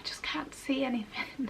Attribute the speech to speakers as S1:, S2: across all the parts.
S1: just can't see anything.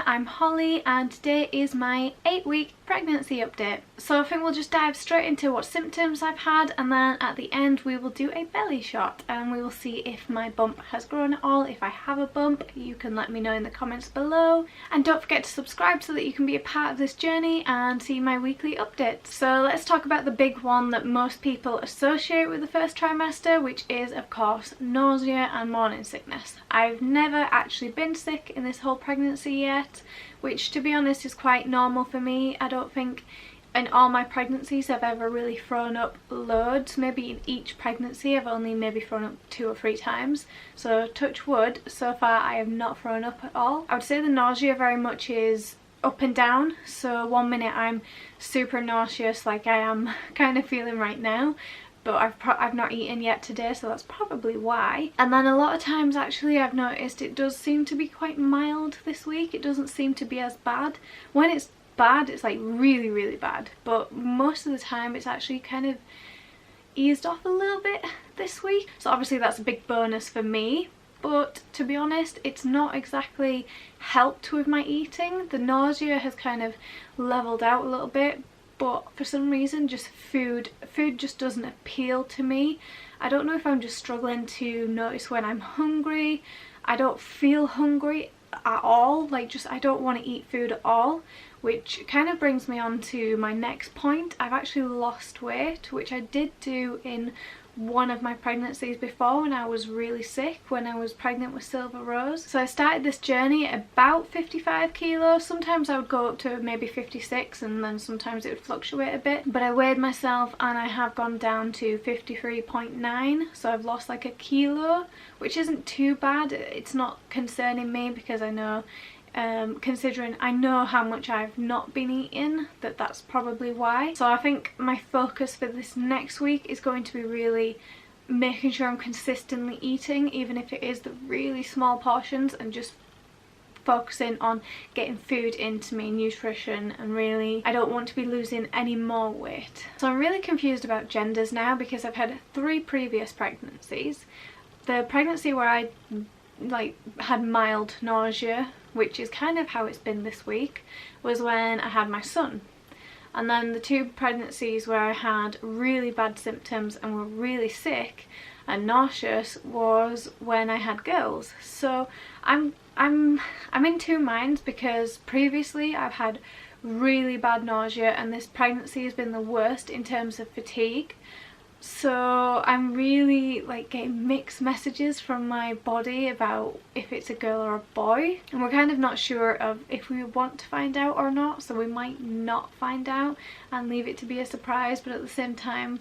S1: I'm Holly and today is my 8-week pregnancy update. So I think we'll just dive straight into what symptoms I've had, and then at the end we will do a belly shot and we will see if my bump has grown at all. If I have a bump, you can let me know in the comments below, and don't forget to subscribe so that you can be a part of this journey and see my weekly updates. So let's talk about the big one that most people associate with the first trimester, which is of course nausea and morning sickness. I've never actually been sick in this whole pregnancy yet, which to be honest is quite normal for me. I don't think in all my pregnancies I've ever really thrown up loads. Maybe in each pregnancy I've only maybe thrown up 2 or 3 times. So touch wood, so far I have not thrown up at all. I would say the nausea very much is up and down. So one minute I'm super nauseous like I am kind of feeling right now, but I've not eaten yet today, so that's probably why. And then a lot of times actually I've noticed it does seem to be quite mild this week. It doesn't seem to be as bad. When it's bad, it's like really, really bad, but most of the time it's actually kind of eased off a little bit this week. So obviously that's a big bonus for me, but to be honest it's not exactly helped with my eating. The nausea has kind of leveled out a little bit, but for some reason just food just doesn't appeal to me. I don't know if I'm just struggling to notice when I'm hungry. I don't feel hungry at all, like just I don't want to eat food at all, which kind of brings me on to my next point. I've actually lost weight, which I did do in one of my pregnancies before when I was really sick, when I was pregnant with Silver Rose. So I started this journey at about 55 kilos. Sometimes I would go up to maybe 56 and then sometimes it would fluctuate a bit, but I weighed myself and I have gone down to 53.9, so I've lost like a kilo, which isn't too bad. It's not concerning me because I know considering I know how much I've not been eating, that's probably why. So I think my focus for this next week is going to be really making sure I'm consistently eating, even if it is the really small portions, and just focusing on getting food into me, nutrition, and really I don't want to be losing any more weight. So I'm really confused about genders now because I've had 3 previous pregnancies. The pregnancy where I had mild nausea, which is kind of how it's been this week, was when I had my son. And then the 2 pregnancies where I had really bad symptoms and were really sick and nauseous was when I had girls. So I'm in 2 minds because previously I've had really bad nausea and this pregnancy has been the worst in terms of fatigue. So I'm really getting mixed messages from my body about if it's a girl or a boy, and we're kind of not sure of if we want to find out or not, so we might not find out and leave it to be a surprise, but at the same time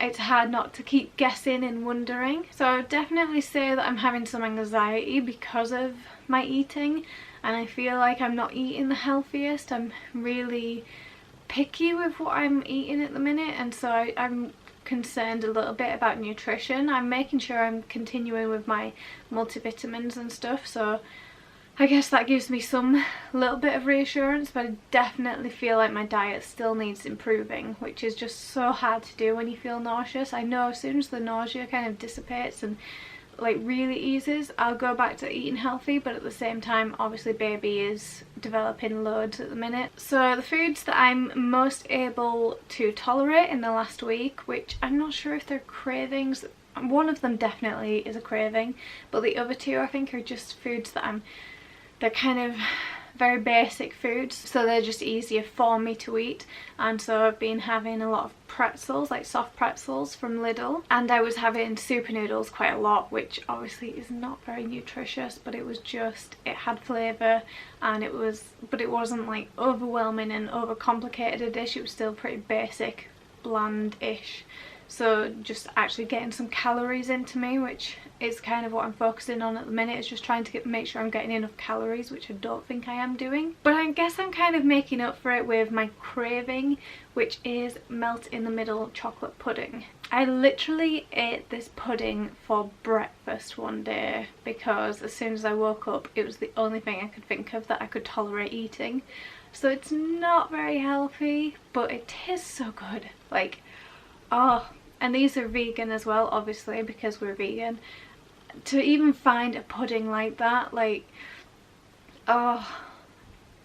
S1: it's hard not to keep guessing and wondering. So I would definitely say that I'm having some anxiety because of my eating, and I feel like I'm not eating the healthiest. I'm really picky with what I'm eating at the minute, and so I'm concerned a little bit about nutrition. I'm making sure I'm continuing with my multivitamins and stuff, so I guess that gives me some little bit of reassurance, but I definitely feel like my diet still needs improving, which is just so hard to do when you feel nauseous. I know as soon as the nausea kind of dissipates and really eases, I'll go back to eating healthy, but at the same time obviously baby is developing loads at the minute. So the foods that I'm most able to tolerate in the last week, which I'm not sure if they're cravings, one of them definitely is a craving, but the other 2 I think are just foods that they're kind of very basic foods, so they're just easier for me to eat. And so I've been having a lot of pretzels, like soft pretzels from Lidl, and I was having super noodles quite a lot, which obviously is not very nutritious, but it was just, it had flavour, and it wasn't like overwhelming and overcomplicated a dish. It was still pretty basic, bland-ish. So just actually getting some calories into me, which is kind of what I'm focusing on at the minute, is just trying to make sure I'm getting enough calories, which I don't think I am doing. But I guess I'm kind of making up for it with my craving, which is melt in the middle chocolate pudding. I literally ate this pudding for breakfast one day because as soon as I woke up it was the only thing I could think of that I could tolerate eating. So it's not very healthy, but it tastes so good. Like, oh, and these are vegan as well, obviously, because we're vegan. To even find a pudding like that, like, oh,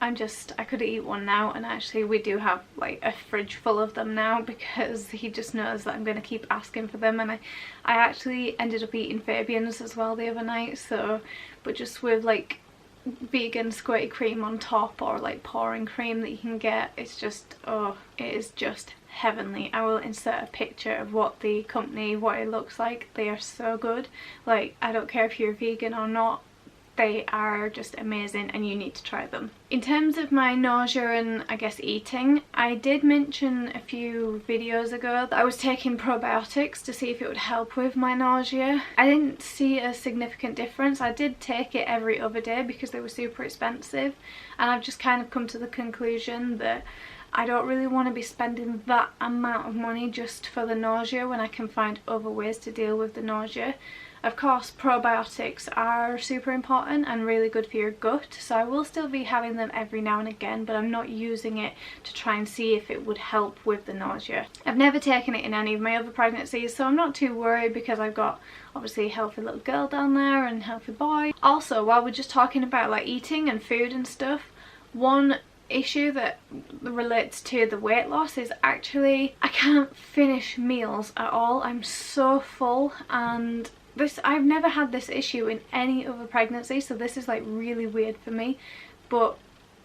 S1: I could eat one now. And actually we do have like a fridge full of them now because he just knows that I'm going to keep asking for them. And I actually ended up eating Fabian's as well the other night, so, but just with like vegan squirty cream on top, or like pouring cream that you can get. It's just, oh, it is just heavenly. I will insert a picture of what it looks like. They are so good. Like, I don't care if you're vegan or not, they are just amazing and you need to try them. In terms of my nausea and I guess eating, I did mention a few videos ago that I was taking probiotics to see if it would help with my nausea. I didn't see a significant difference. I did take it every other day because they were super expensive, and I've just kind of come to the conclusion that I don't really want to be spending that amount of money just for the nausea when I can find other ways to deal with the nausea. Of course, probiotics are super important and really good for your gut, so I will still be having them every now and again, but I'm not using it to try and see if it would help with the nausea. I've never taken it in any of my other pregnancies, so I'm not too worried because I've got obviously a healthy little girl down there and a healthy boy. Also, while we're just talking about like eating and food and stuff, one issue that relates to the weight loss is actually I can't finish meals at all. I'm so full, and I've never had this issue in any other pregnancy, so this is like really weird for me. But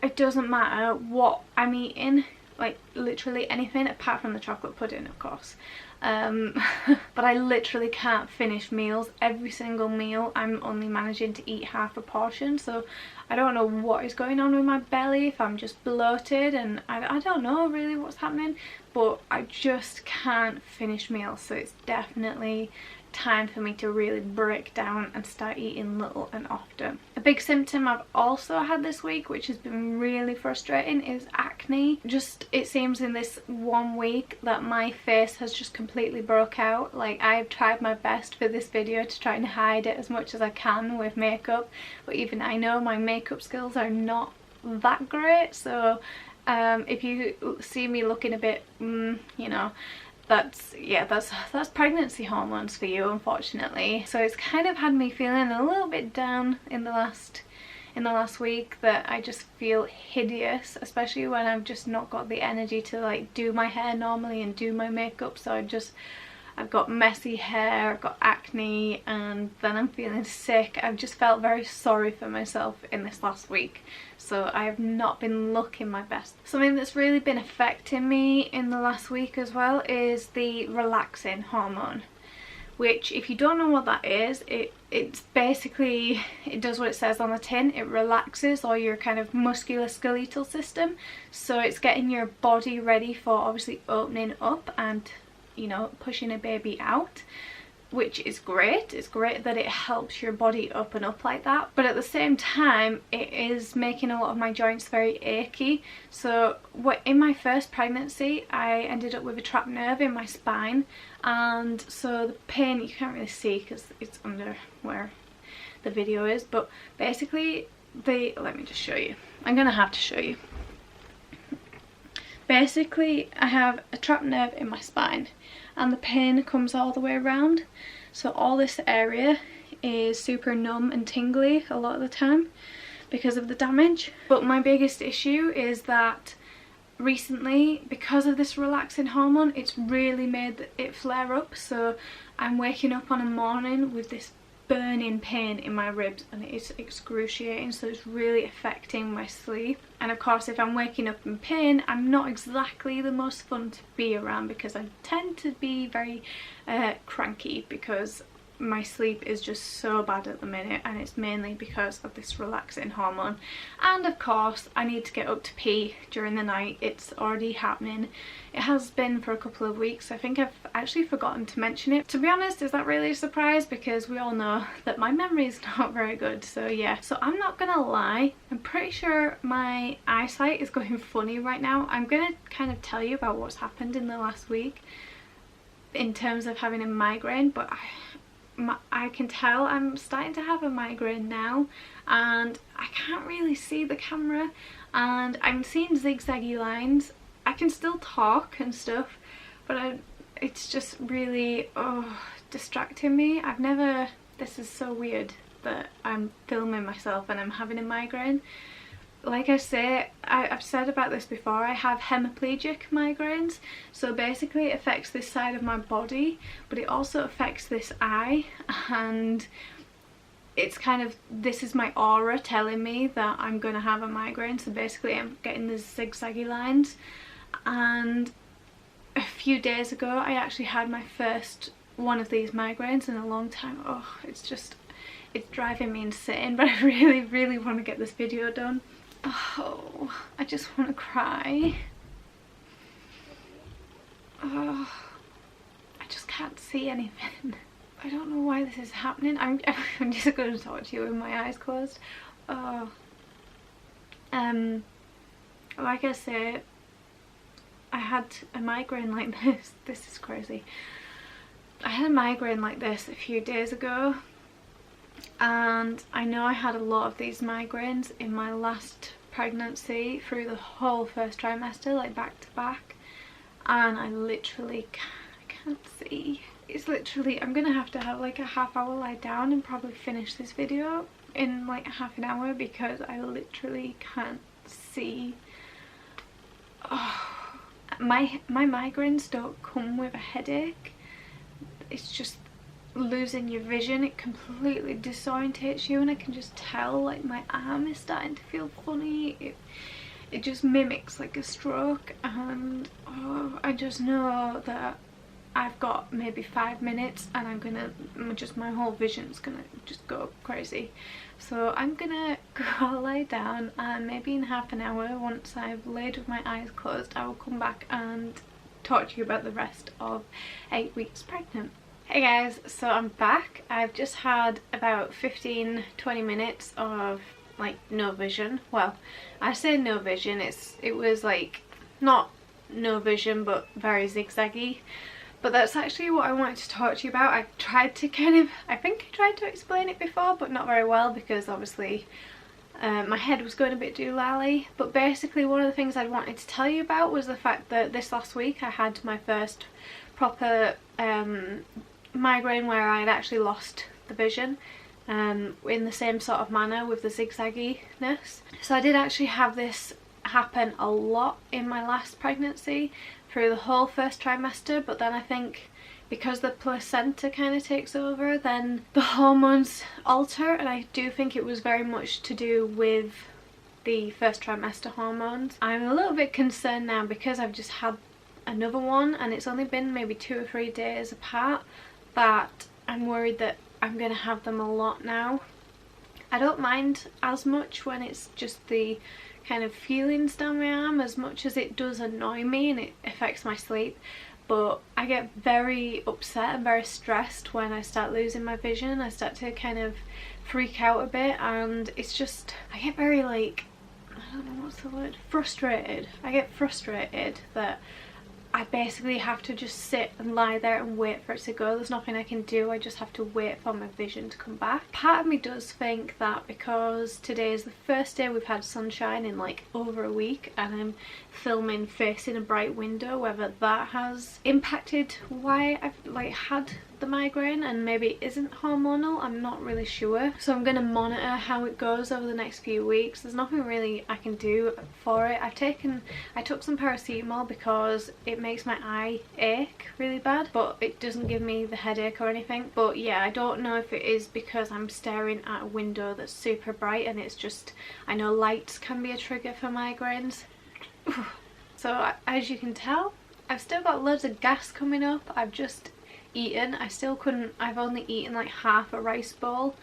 S1: it doesn't matter what I'm eating, like literally anything apart from the chocolate pudding, of course. But I literally can't finish meals. Every single meal I'm only managing to eat half a portion, so I don't know what is going on with my belly, if I'm just bloated, and I don't know really what's happening, but I just can't finish meals. So it's definitely time for me to really break down and start eating little and often. A big symptom I've also had this week, which has been really frustrating, is acne. Just, it seems in this 1 week that my face has just completely broke out. Like, I've tried my best for this video to try and hide it as much as I can with makeup, but even I know my makeup skills are not that great, so if you see me looking a bit you know, that's pregnancy hormones for you, unfortunately. So it's kind of had me feeling a little bit down in the last week, that I just feel hideous, especially when I've just not got the energy to like do my hair normally and do my makeup. So I've got messy hair, I've got acne, and then I'm feeling sick. I've just felt very sorry for myself in this last week, so I have not been looking my best. Something that's really been affecting me in the last week as well is the relaxin hormone, which, if you don't know what that is, it's basically, it does what it says on the tin. It relaxes all your kind of musculoskeletal system, so it's getting your body ready for obviously opening up and, you know, pushing a baby out, which is great. It's great that it helps your body open up like that, but at the same time it is making a lot of my joints very achy. So in my first pregnancy I ended up with a trapped nerve in my spine, and so the pain, you can't really see because it's under where the video is, but basically let me just show you. I'm gonna have to show you. Basically I have a trapped nerve in my spine and the pain comes all the way around, so all this area is super numb and tingly a lot of the time because of the damage. But my biggest issue is that recently, because of this relaxing hormone, it's really made it flare up. So I'm waking up on a morning with this burning pain in my ribs and it is excruciating, so it's really affecting my sleep. And of course, if I'm waking up in pain, I'm not exactly the most fun to be around because I tend to be very cranky because my sleep is just so bad at the minute, and it's mainly because of this relaxing hormone. And of course I need to get up to pee during the night. It's already happening. It has been for a couple of weeks. I think I've actually forgotten to mention it. To be honest, is that really a surprise? Because we all know that my memory is not very good. So yeah, so I'm not gonna lie, I'm pretty sure my eyesight is going funny right now. I'm gonna kind of tell you about what's happened in the last week. in terms of having a migraine, but I can tell I'm starting to have a migraine now, and I can't really see the camera, and I'm seeing zigzaggy lines. I can still talk and stuff, but it's just really distracting me. This is so weird that I'm filming myself and I'm having a migraine. Like I say, I've said about this before, I have hemiplegic migraines, so basically it affects this side of my body, but it also affects this eye, and it's kind of, this is my aura telling me that I'm going to have a migraine. So basically I'm getting these zigzaggy lines, and a few days ago I actually had my first one of these migraines in a long time. It's driving me insane, but I really want to get this video done. I just want to cry. I just can't see anything. I don't know why this is happening. I'm just going to talk to you with my eyes closed. Like I say, I had a migraine like this. This is crazy. I had a migraine like this a few days ago, and I know I had a lot of these migraines in my last pregnancy through the whole first trimester, like back to back, and I literally can't see. It's literally, I'm gonna have to have like a half-hour lie down and probably finish this video in like half an hour, because I literally can't see. My migraines don't come with a headache. It's just losing your vision. It completely disorientates you, and I can just tell like my arm is starting to feel funny. It just mimics like a stroke, and I just know that I've got maybe 5 minutes and I'm gonna my whole vision's gonna just go crazy. So I'm gonna go lie down, and maybe in half an hour, once I've laid with my eyes closed, I will come back and talk to you about the rest of 8 weeks pregnant. Hey guys, so I'm back. I've just had about 15-20 minutes of like no vision. Well, I say no vision, it was like not no vision but very zigzaggy. But that's actually what I wanted to talk to you about. I tried to I think I tried to explain it before, but not very well, because obviously my head was going a bit doolally. But basically one of the things I wanted to tell you about was the fact that this last week I had my first proper migraine where I had actually lost the vision in the same sort of manner with the zigzagginess. So I did actually have this happen a lot in my last pregnancy through the whole first trimester, but then I think because the placenta kind of takes over, then the hormones alter, and I do think it was very much to do with the first trimester hormones. I'm a little bit concerned now because I've just had another one and it's only been maybe 2 or 3 days apart, that I'm worried that I'm going to have them a lot now. I don't mind as much when it's just the kind of feelings down my arm, as much as it does annoy me and it affects my sleep, but I get very upset and very stressed when I start losing my vision. I start to kind of freak out a bit, and it's just, I get very like, I don't know what's the word, frustrated. I get frustrated that I basically have to just sit and lie there and wait for it to go. There's nothing I can do. I just have to wait for my vision to come back. Part of me does think that because today is the first day we've had sunshine in like over a week, and I'm filming facing a bright window, whether that has impacted why I've like had the migraine, and maybe it isn't hormonal. I'm not really sure. So I'm going to monitor how it goes over the next few weeks. There's nothing really I can do for it. I took some paracetamol because it makes my eye ache really bad, but it doesn't give me the headache or anything. But yeah, I don't know if it is because I'm staring at a window that's super bright, and it's just, I know lights can be a trigger for migraines. So as you can tell, I've still got loads of gas coming up. I've just eaten. I've only eaten like half a rice bowl,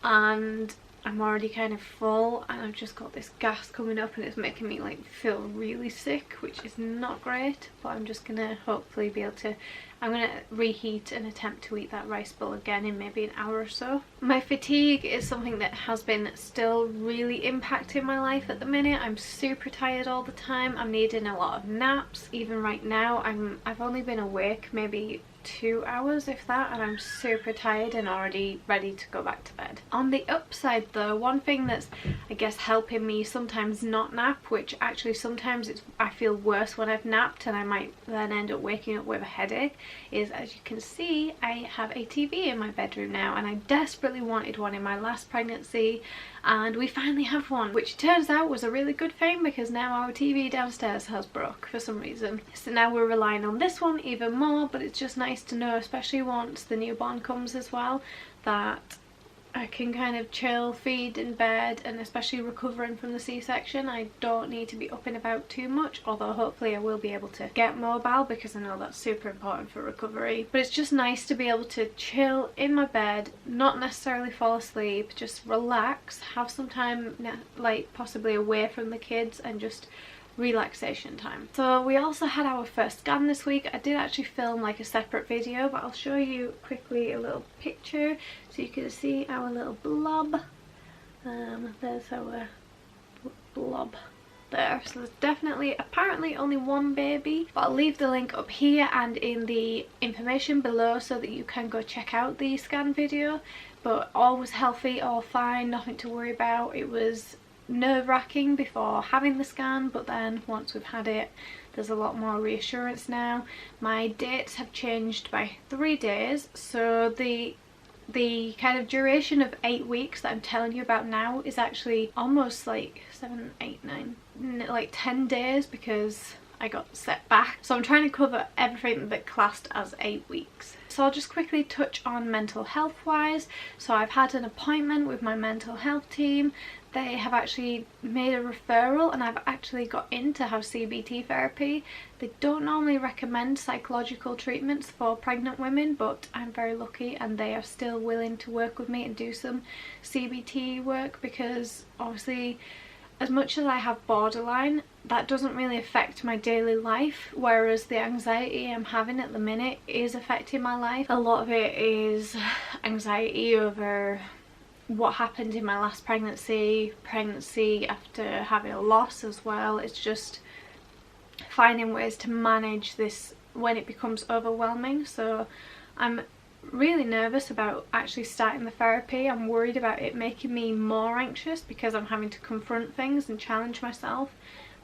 S1: and I'm already kind of full, and I've just got this gas coming up and it's making me like feel really sick, which is not great. But I'm just gonna hopefully be able to, I'm gonna reheat and attempt to eat that rice bowl again in maybe an hour or so. My fatigue is something that has been still really impacting my life at the minute. I'm super tired all the time. I'm needing a lot of naps. Even right now I've only been awake maybe 2 hours if that, and I'm super tired and already ready to go back to bed. On the upside though, one thing that's I guess helping me sometimes not nap, which actually sometimes I feel worse when I've napped and I might then end up waking up with a headache, is as you can see I have a TV in my bedroom now, and I desperately wanted one in my last pregnancy, and we finally have one, which turns out was a really good thing because now our TV downstairs has broke for some reason. So now we're relying on this one even more, but it's just nice to know, especially once the newborn comes as well, that I can kind of chill, feed in bed, and especially recovering from the C-section, I don't need to be up and about too much, although hopefully I will be able to get mobile because I know that's super important for recovery. But it's just nice to be able to chill in my bed, not necessarily fall asleep, just relax, have some time like possibly away from the kids and just relaxation time. So we also had our first scan this week. I did actually film like a separate video, but I'll show you quickly a little picture so you can see our little blob. There's our blob there. So there's definitely apparently only one baby, but I'll leave the link up here and in the information below so that you can go check out the scan video. But all was healthy, all fine, nothing to worry about. It was nerve-wracking before having the scan, but then once we've had it there's a lot more reassurance now. My dates have changed by 3 days, so the kind of duration of 8 weeks that I'm telling you about now is actually almost like 7, 8, 9, like 10 days because I got set back. So I'm trying to cover everything that classed as 8 weeks. So I'll just quickly touch on mental health wise. So I've had an appointment with my mental health team. They have actually made a referral and I've actually got in to have CBT therapy. They don't normally recommend psychological treatments for pregnant women, but I'm very lucky and they are still willing to work with me and do some CBT work, because obviously as much as I have borderline, that doesn't really affect my daily life, whereas the anxiety I'm having at the minute is affecting my life. A lot of it is anxiety over what happened in my last pregnancy after having a loss as well. It's just finding ways to manage this when it becomes overwhelming. So I'm really nervous about actually starting the therapy. I'm worried about it making me more anxious because I'm having to confront things and challenge myself,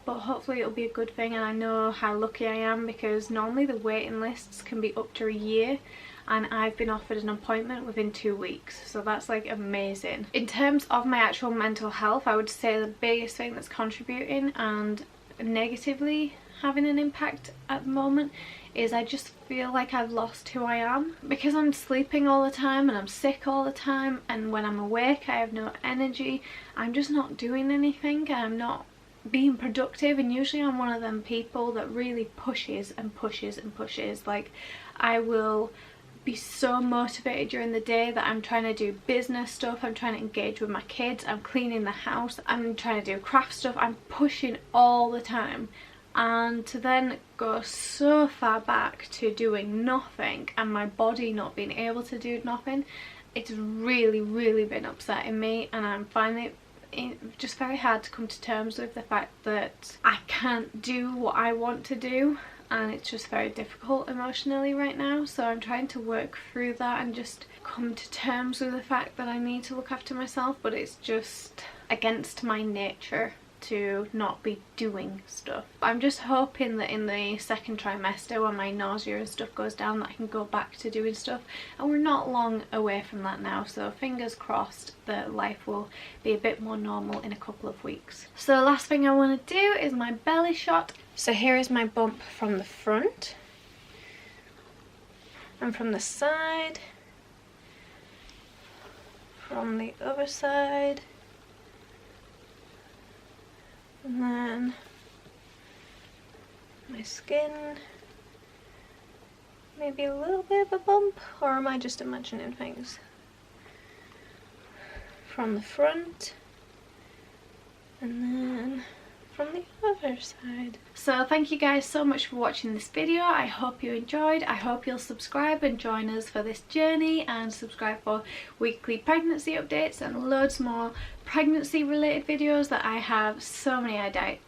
S1: but hopefully it'll be a good thing. And I know how lucky I am because normally the waiting lists can be up to a year and I've been offered an appointment within 2 weeks, so that's like amazing. In terms of my actual mental health, I would say the biggest thing that's contributing and negatively having an impact at the moment is I just feel like I've lost who I am, because I'm sleeping all the time and I'm sick all the time, and when I'm awake I have no energy. I'm just not doing anything, I'm not being productive, and usually I'm one of them people that really pushes and pushes and pushes. Like I will be so motivated during the day that I'm trying to do business stuff, I'm trying to engage with my kids, I'm cleaning the house, I'm trying to do craft stuff, I'm pushing all the time, and to then go so far back to doing nothing and my body not being able to do nothing, it's really been upsetting me, and I'm finding it just very hard to come to terms with the fact that I can't do what I want to do, and it's just very difficult emotionally right now. So I'm trying to work through that and just come to terms with the fact that I need to look after myself, but it's just against my nature to not be doing stuff. I'm just hoping that in the second trimester, when my nausea and stuff goes down, that I can go back to doing stuff, and we're not long away from that now, so fingers crossed that life will be a bit more normal in a couple of weeks. So the last thing I want to do is my belly shot. So here is my bump from the front and from the side, from the other side, and then my skin, maybe a little bit of a bump, or am I just imagining things? From the front, and then from the other side. So thank you guys so much for watching this video. I hope you enjoyed. I hope you'll subscribe and join us for this journey, and subscribe for weekly pregnancy updates and loads more pregnancy related videos that I have so many ideas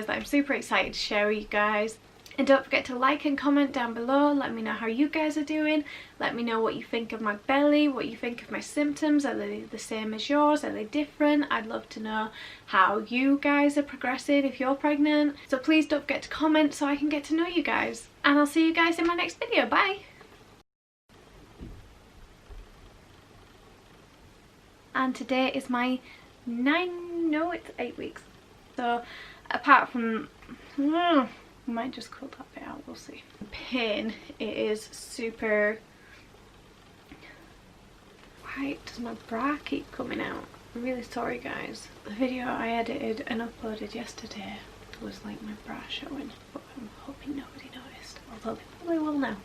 S1: that I'm super excited to share with you guys. And don't forget to like and comment down below. Let me know how you guys are doing. Let me know what you think of my belly, what you think of my symptoms. Are they the same as yours? Are they different? I'd love to know how you guys are progressing if you're pregnant. So please don't forget to comment so I can get to know you guys. And I'll see you guys in my next video. Bye! And today is my it's 8 weeks. So apart from I might just cut that bit out, we'll see. Pain, it is super... Why does my bra keep coming out? I'm really sorry guys. The video I edited and uploaded yesterday was like my bra showing, but I'm hoping nobody noticed, although they probably will now.